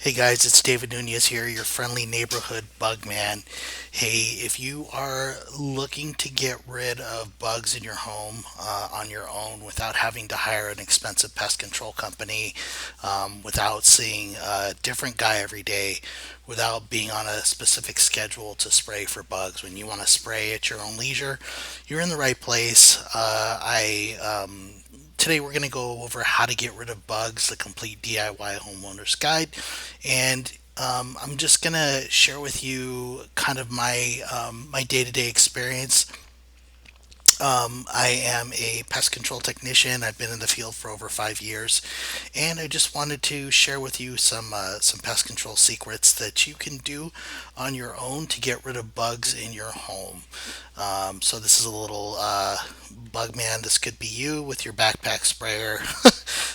Hey guys, it's David Nunez here, your friendly neighborhood bug man. Hey, if you are looking to get rid of bugs in your home on your own without having to hire an expensive pest control company, without seeing a different guy every day, without being on a specific schedule to spray for bugs, when you want to spray at your own leisure, you're in the right place. Today we're going to go over how to get rid of bugs, the complete DIY homeowner's guide. And I'm just going to share with you kind of my day-to-day experience. I am a pest control technician. I've been in the field for over 5 years, and I just wanted to share with you some pest control secrets that you can do on your own to get rid of bugs in your home. So this is a little bug man. This could be you with your backpack sprayer,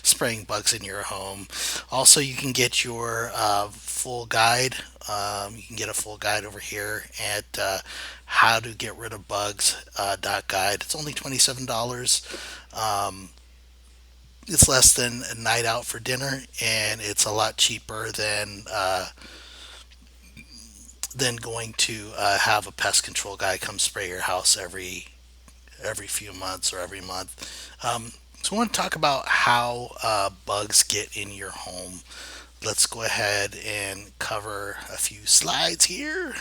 spraying bugs in your home. Also, you can get your full guide. You can get a full guide over here at how to get rid of bugs dot guide. It's only $27. Um, it's less than a night out for dinner, and it's a lot cheaper than going to have a pest control guy come spray your house every few months or every month. So I want to talk about how bugs get in your home. Let's go ahead and cover a few slides here.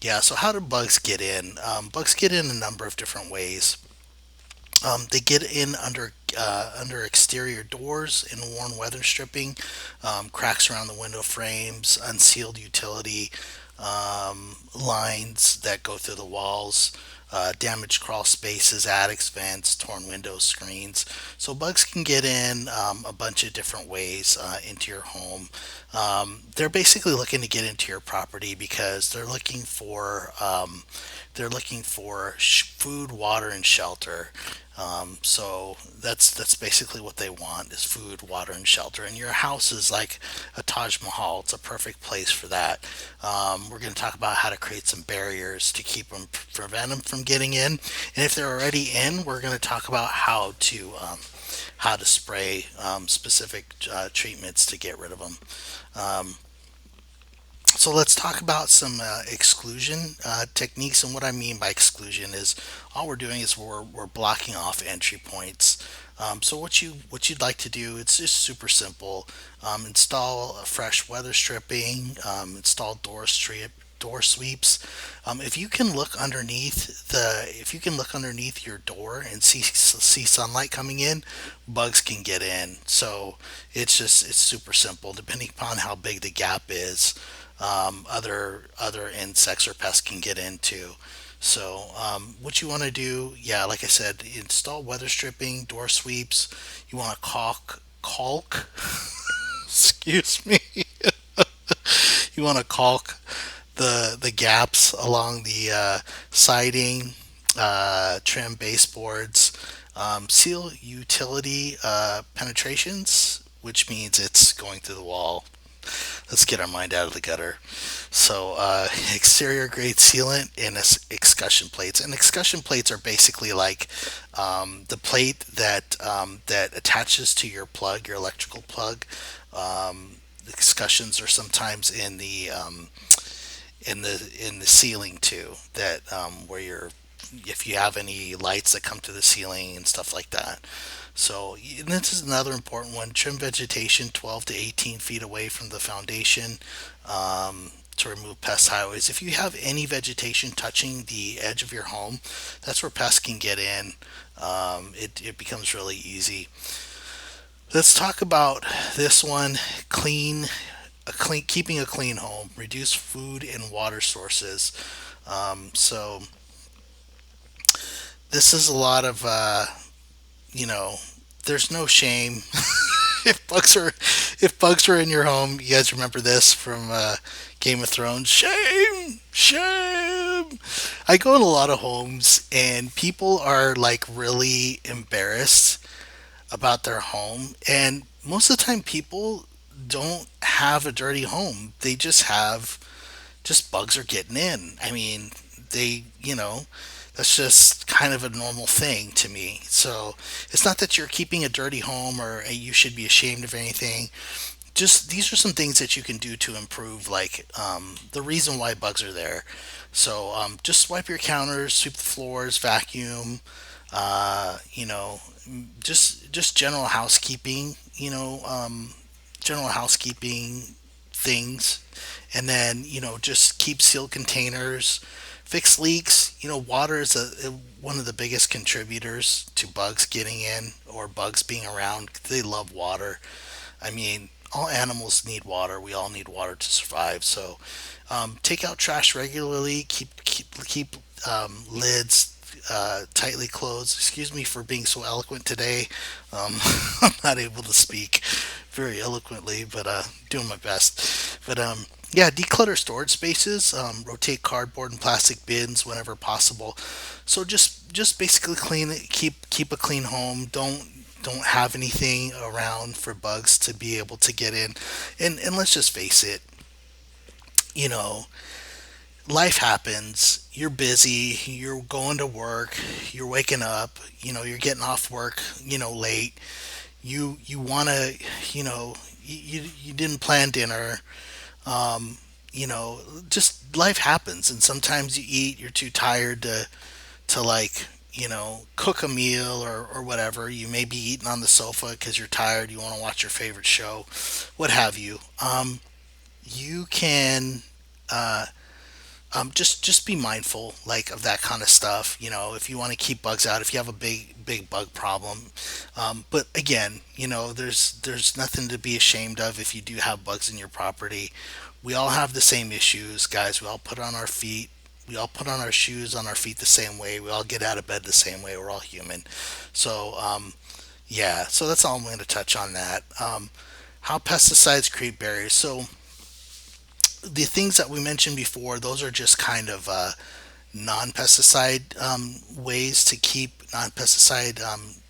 Yeah, so how do bugs get in? Bugs get in a number of different ways. They get in under exterior doors in worn weather stripping, cracks around the window frames, unsealed utility lines that go through the walls, damaged crawl spaces, attics, vents, torn window screens. So bugs can get in a bunch of different ways into your home. They're basically looking to get into your property because they're looking for food, water, and shelter. So that's basically what they want is food, water, and shelter. And your house is like a Taj Mahal. It's a perfect place for that. We're going to talk about how to create some barriers to prevent them from getting in. And if they're already in, we're going to talk about how to spray specific treatments to get rid of them. Um, so let's talk about some exclusion techniques. And what I mean by exclusion is all we're doing is we're blocking off entry points. So what you'd like to do, it's just super simple. Install a fresh weather stripping. Install door sweeps. If you can look underneath your door and see sunlight coming in, bugs can get in. So it's super simple. Depending upon how big the gap is, other insects or pests can get into. So what you want to do, yeah, like I said, install weather stripping, door sweeps. You want to caulk. Excuse me. You want to caulk the gaps along the siding, trim baseboards, seal utility penetrations, which means it's going through the wall. Let's get our mind out of the gutter. So, exterior grade sealant and excussion plates. And excussion plates are basically like the plate that attaches to your plug, your electrical plug. Excussions are sometimes in the ceiling too. That where you're if you have any lights that come to the ceiling and stuff like that. So and this is another important one. Trim vegetation 12 to 18 feet away from the foundation to remove pest highways. If you have any vegetation touching the edge of your home, that's where pests can get in. It becomes really easy. Let's talk about this one. Keeping a clean home. Reduce food and water sources. So this is a lot of you know, there's no shame if bugs are in your home. You guys remember this from Game of Thrones? Shame, shame. I go in a lot of homes and people are like really embarrassed about their home, and most of the time people don't have a dirty home. They just bugs are getting in. I mean, that's just kind of a normal thing to me. So it's not that you're keeping a dirty home or you should be ashamed of anything. just these are some things that you can do to improve, like the reason why bugs are there. So just wipe your counters, sweep the floors, vacuum. You know, just general housekeeping. General housekeeping things, and then just keep sealed containers, fix leaks. Water is one of the biggest contributors to bugs getting in or bugs being around. They love water. I mean, all animals need water. We all need water to survive. So, take out trash regularly. Keep lids tightly closed. Excuse me for being so eloquent today. I'm not able to speak very eloquently, but doing my best. But yeah, declutter storage spaces. Rotate cardboard and plastic bins whenever possible. So just basically clean it. Keep a clean home. Don't have anything around for bugs to be able to get in. And let's just face it, you know, life happens. You're busy, you're going to work, you're waking up, you're getting off work, late. You want to, you didn't plan dinner. Um, just life happens, and sometimes you eat, you're too tired to like cook a meal or whatever. You may be eating on the sofa because you're tired, you want to watch your favorite show, what have you. You can just be mindful like of that kind of stuff. If you want to keep bugs out, if you have a big bug problem. But again, there's nothing to be ashamed of if you do have bugs in your property. We all have the same issues, guys. We all put on our feet. We all put on our shoes on our feet the same way. We all get out of bed the same way. We're all human. So yeah, so that's all I'm going to touch on that. How pesticides create barriers. So the things that we mentioned before, those are just kind of non-pesticide ways to keep non-pesticide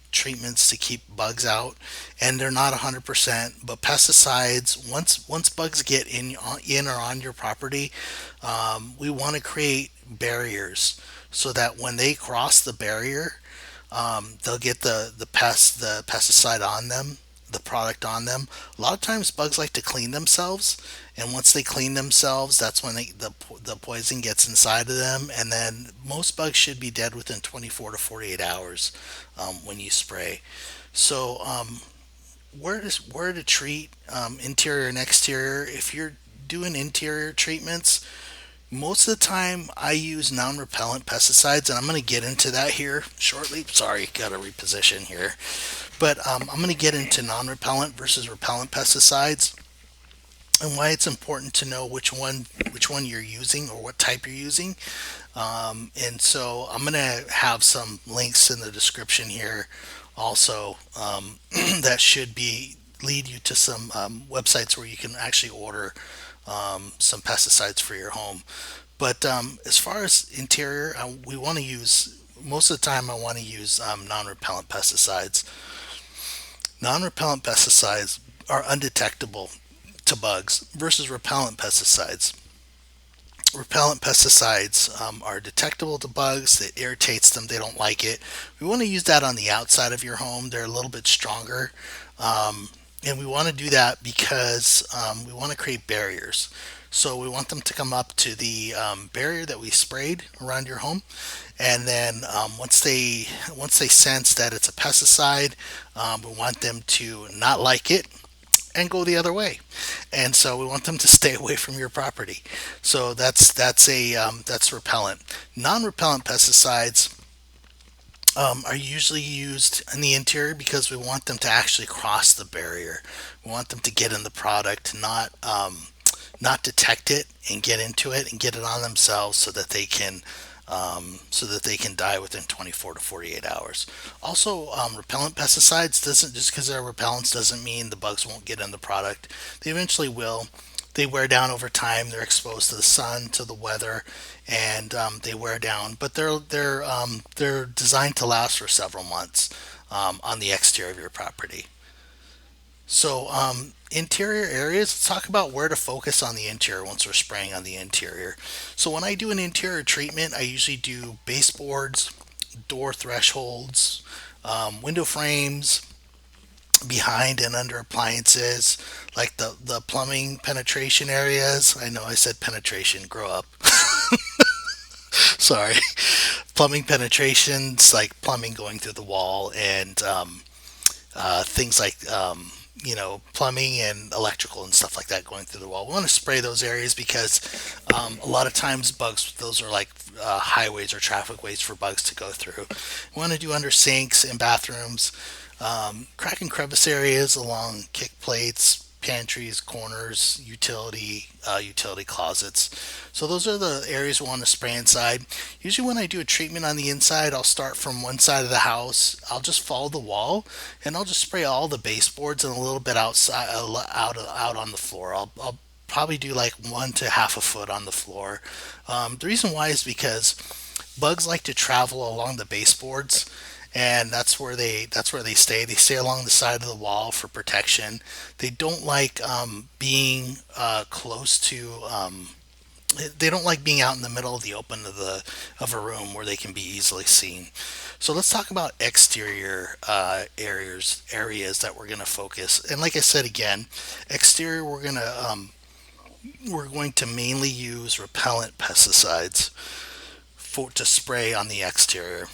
treatments to keep bugs out, and they're not 100%. But pesticides, once bugs get in or on your property, we want to create barriers so that when they cross the barrier, they'll get the pesticide on them, the product on them. A lot of times bugs like to clean themselves, and once they clean themselves, that's when the poison gets inside of them, and then most bugs should be dead within 24 to 48 hours when you spray. So where to treat interior and exterior. If you're doing interior treatments, most of the time I use non-repellent pesticides, and I'm going to get into that here shortly. Sorry, got to reposition here. But I'm going to get into non-repellent versus repellent pesticides and why it's important to know which one you're using or what type you're using. And so I'm going to have some links in the description here also that should be lead you to some websites where you can actually order some pesticides for your home. But as far as interior, we want to use most of the time. I want to use non-repellent pesticides. Non-repellent pesticides are undetectable to bugs versus repellent pesticides. Repellent pesticides are detectable to bugs. It irritates them. They don't like it. We want to use that on the outside of your home. They're a little bit stronger. And we want to do that because we want to create barriers. So we want them to come up to the barrier that we sprayed around your home, and then once they sense that it's a pesticide, we want them to not like it and go the other way. And so we want them to stay away from your property. So that's repellent. Non-repellent pesticides are usually used in the interior because we want them to actually cross the barrier. We want them to get in the product, not detect it and get into it and get it on themselves so that they can die within 24 to 48 hours. Also, repellent pesticides doesn't just because they're repellents doesn't mean the bugs won't get in the product. They eventually will. They wear down over time. They're exposed to the sun, to the weather, and they wear down. But they're designed to last for several months on the exterior of your property. So, interior areas, let's talk about where to focus on the interior once we're spraying on the interior. So, when I do an interior treatment, I usually do baseboards, door thresholds, window frames, behind and under appliances, like the plumbing penetration areas. I know I said penetration, grow up. Sorry. Plumbing penetrations, like plumbing going through the wall, and things like plumbing and electrical and stuff like that going through the wall. We want to spray those areas because a lot of times bugs, those are like highways or traffic ways for bugs to go through. We want to do under sinks and bathrooms, crack and crevice areas along kick plates, pantries, corners, utility closets. So those are the areas we want to spray inside. Usually when I do a treatment on the inside, I'll start from one side of the house. I'll just follow the wall, and I'll just spray all the baseboards and a little bit outside, out on the floor. I'll probably do like 1 to half a foot on the floor. The reason why is because bugs like to travel along the baseboards, and that's where they stay. They stay along the side of the wall for protection. They don't like being close to. They don't like being out in the middle of the open of a room where they can be easily seen. So let's talk about exterior areas that we're going to focus. And like I said again, exterior we're going to mainly use repellent pesticides to spray on the exterior.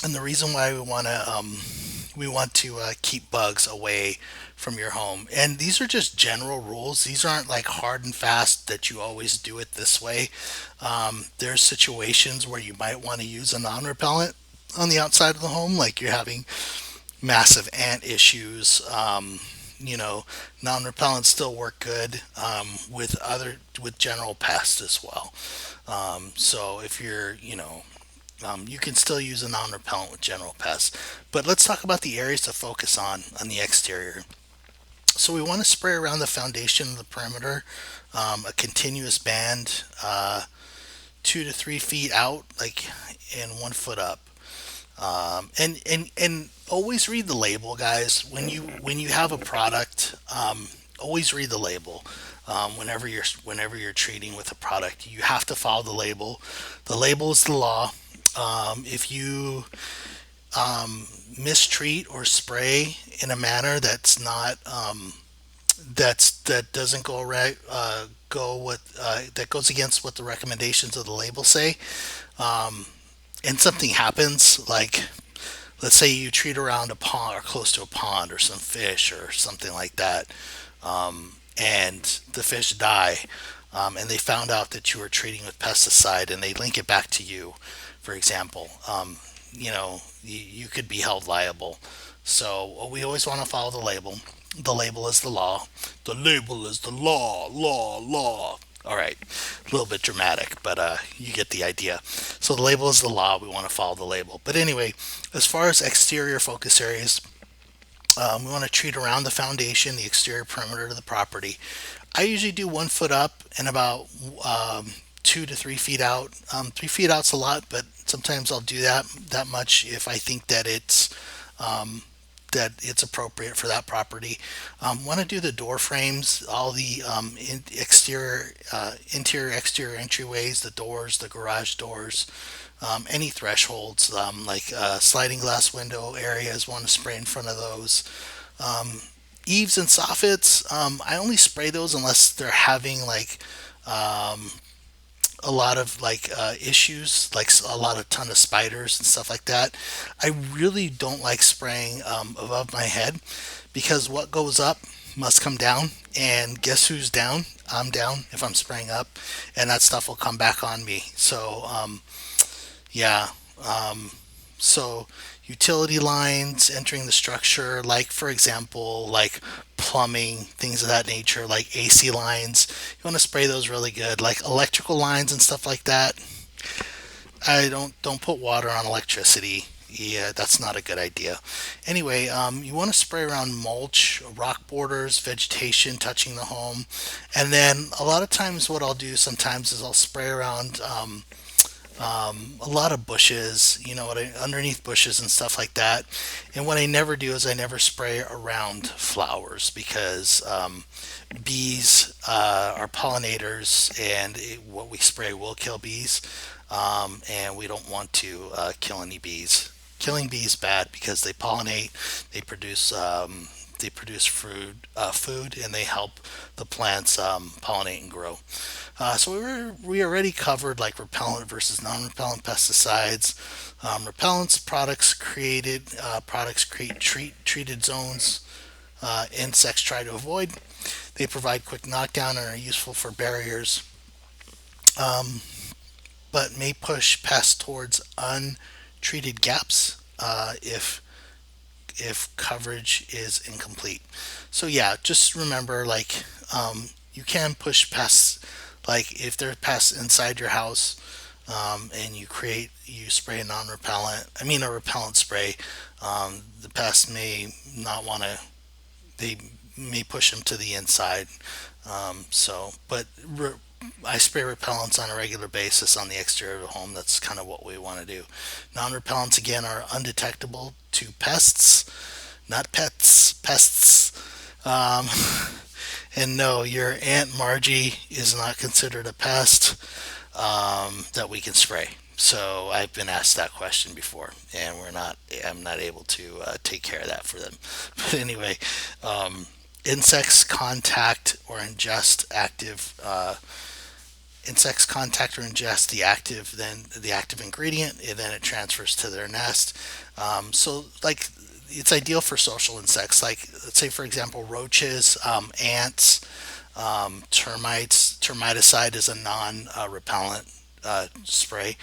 And the reason why we want to keep bugs away from your home. And these are just general rules. These aren't like hard and fast that you always do it this way. There's situations where you might want to use a non-repellent on the outside of the home, like you're having massive ant issues. You know, non-repellents still work good with general pests as well. So if you can still use a non-repellent with general pests. But let's talk about the areas to focus on the exterior. So we want to spray around the foundation of the perimeter, a continuous band, 2 to 3 feet out, like, and 1 foot up. And always read the label, guys. When you have a product, always read the label. Whenever you're treating with a product, you have to follow the label. The label is the law. If you mistreat or spray in a manner that's not that doesn't go right, go with that goes against what the recommendations of the label say, and something happens, like let's say you treat around a pond or close to a pond or some fish or something like that, and the fish die, and they found out that you were treating with pesticide, and they link it back to you, for example, you could be held liable. So we always want to follow the label. The label is the law. The label is the law, law, law. All right, a little bit dramatic, but you get the idea. So the label is the law. We want to follow the label. But anyway, as far as exterior focus areas, we want to treat around the foundation, the exterior perimeter of the property. I usually do 1 foot up and about 2 to 3 feet out. 3 feet out's a lot, but sometimes I'll do that much if I think um, that it's appropriate for that property. Want to do the door frames, all the interior, exterior entryways, the doors, the garage doors, any thresholds, like sliding glass window areas. Want to spray in front of those. Um, Eaves and soffits, I only spray those unless they're having like um, a lot of like issues, like a lot of ton of spiders and stuff like that. I really don't like spraying above my head because what goes up must come down, and guess who's down? I'm down if I'm spraying up, and that stuff will come back on me. So yeah. Um, so utility lines entering the structure, like for example, like plumbing, things of that nature, like AC lines. You want to spray those really good, like electrical lines and stuff like that. I don't put water on electricity. Yeah, that's not a good idea. Anyway, you want to spray around mulch, rock borders, vegetation touching the home, and then a lot of times what I'll do sometimes is I'll spray around a lot of bushes, underneath bushes and stuff like that. And what I never do is I never spray around flowers because bees are pollinators, and what we spray will kill bees, and we don't want to kill any bees. killing bees bad because they pollinate, they produce food, and they help the plants pollinate and grow. So we already covered like repellent versus non-repellent pesticides. Repellents products create treated zones insects try to avoid. They provide quick knockdown and are useful for barriers, but may push pests towards untreated gaps if coverage is incomplete. So yeah, just remember like you can push pests. Like if there are pests inside your house, and you spray a non-repellent, I mean a repellent spray, the pest may not want to. They may push them to the inside. I spray repellents on a regular basis on the exterior of the home. That's kind of what we want to do. Non-repellents again are undetectable to pests, not pets, pests. Um, and no, your Aunt Margie is not considered a pest that we can spray. So I've been asked that question before, and we're not. I'm not able to take care of that for them. But anyway, um, insects contact or ingest active. Insects contact or ingest the active ingredient, and then it transfers to their nest. So like it's ideal for social insects, like let's say for example roaches, ants, termites. Termiticide is a non-repellent spray.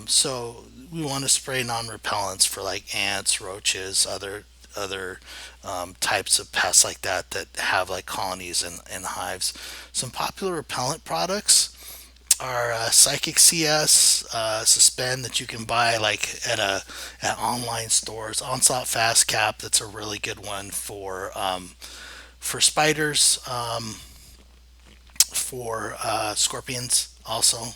So we want to spray non-repellents for like ants, roaches, other types of pests like that have like colonies and hives. Some popular repellent products are Psychic CS, Suspend that you can buy like at online stores. Onslaught Fast Cap, that's a really good one for spiders, for scorpions. Also,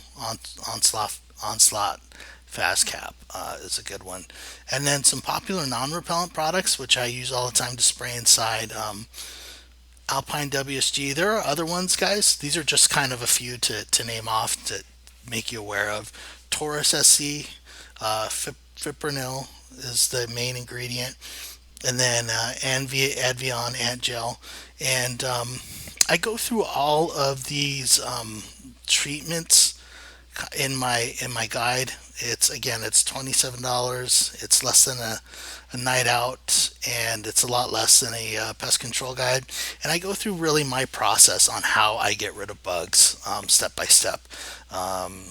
Onslaught Fast Cap is a good one. And then some popular non-repellent products, which I use all the time to spray inside. Alpine WSG. There are other ones, guys. These are just kind of a few to name off to make you aware of. Taurus SC, Fipronil is the main ingredient, and then Advion Ant Gel. And I go through all of these treatments in my guide. It's $27. It's less than a night out, and it's a lot less than a pest control guide. And I go through really my process on how I get rid of bugs, step by step. Um,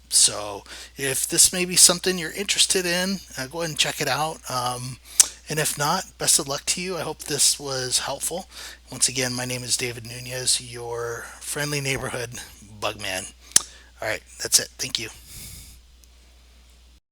so if this may be something you're interested in, go ahead and check it out. And if not, best of luck to you. I hope this was helpful. Once again, my name is David Nunez, your friendly neighborhood bug man. All right, that's it. Thank you.